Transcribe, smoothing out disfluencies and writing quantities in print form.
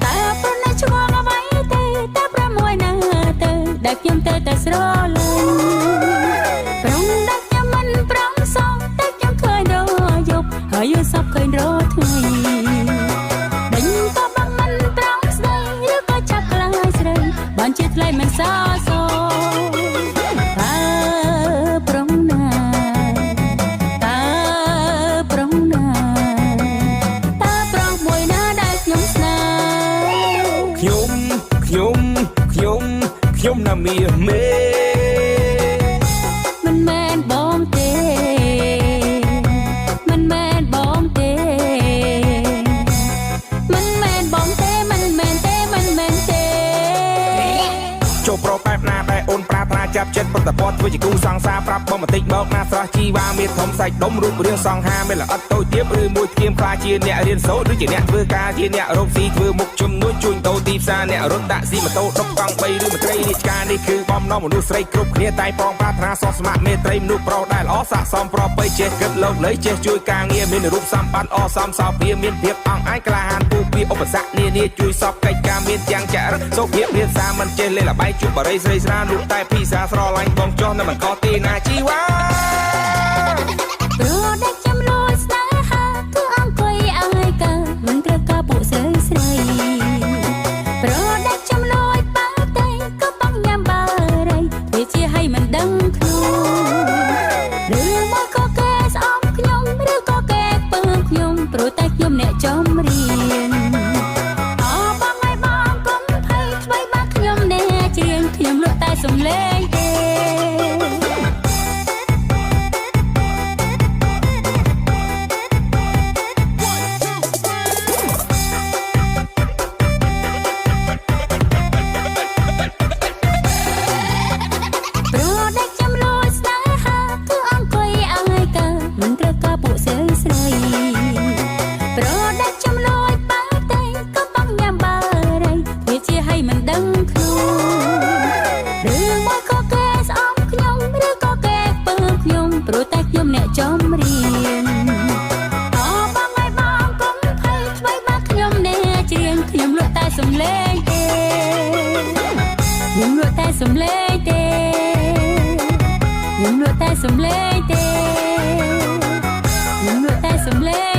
แต่ปนในช่วงเอาไว้เตะแต่ประมวยนาเตะได้เพียงเตะแต่สโลเลยปรุงดักยังมันปรำสองแต่ยังเคยรอยกหายุสับเคยรอเธอดังก็บังมันปรำใส่หรือก็จับกลายใส่บ้านจิตเลยมันซาโซตาปรุงนาตาปรุงนาตาปรุงมวยนาได้ยงสนาខ្ញុំណាមីមេมันแมนบอมเตมันแมนบอมเตมันแมนบอมเตมันแมนเตมันแมนเตចូលប្រុសបែបណាដែលអូនប្រាថ្នាចាប់ចិត្តប្រតិបត្តិធ្វើជាគូសង្សារប្រាប់បងបន្តិចមកណាស្រស់ជីវ៉ាមានធំសាច់ដុំរូបរាងសង្ហាមានល្អិតតូចទាបឬមួយធៀមខ្លាជាអ្នករៀនសូត្រឬជាអ្នកធ្វើការជាអ្នករកស៊ីធ្វើមុខជំនួញជួញដូរទីផ្សារអ្នករត់តាក់ស៊ីម៉ូតូដុបកង់3ឬមន្ត្រីរាជការនេះគឺបំណងមនុស្សស្រីគ្រប់គ្នាតែប៉ងប្រាថ្នាសោះស្ម័គ្រមេត្រីមនុស្សប្រុសដែលល្អស័ក្តិសមប្រពៃចេះគិតលោកលៃចេះជួយការងារមានរូបសម្បត្តិអសមសោភាមានភាពអង្អាចក្លាហានពូពីឧបសគ្គនានាជួយសពកិច្ចការមានទាំងចរិតសុភាពរៀនសាមិនចេះលេងល្បែងជួបបរិយស្រីស្រានោះតែពីសាស្រឡាញ់បងចុះនៅមិនក៏ទីណាជីវ៉ាព្រោះដែលចាំលួចស្នេហាគឺអង្គុយអើយកើមិនត្រូវការពួកស្រីស្រីព្រោះដែលចាំលួចបាតែក៏បងញ៉ាំបារីវាជាឲ្យមិនដឹងខ្លួនឬមកក៏គេស្អប់ខ្ញុំឬក៏គេពើខ្ញុំព្រោះតែខ្ញុំអ្នកចំរៀនអបងឲ្យបងកុំភ័យឆ្វេងបាក់ខ្ញុំអ្នកច្រៀងខ្ញុំលក់តែសំឡេងទេចំរៀនអបងឲ្យបងកុំភ័យឆ្វេងបាក់ខ្ញុំអ្នកច្រៀងខ្ញុំលក់តែសំឡេងទេខ្ញុំលក់តែសំឡេងទេខ្ញុំលក់តែសំឡេងទេខ្ញុំលក់តែសំឡេង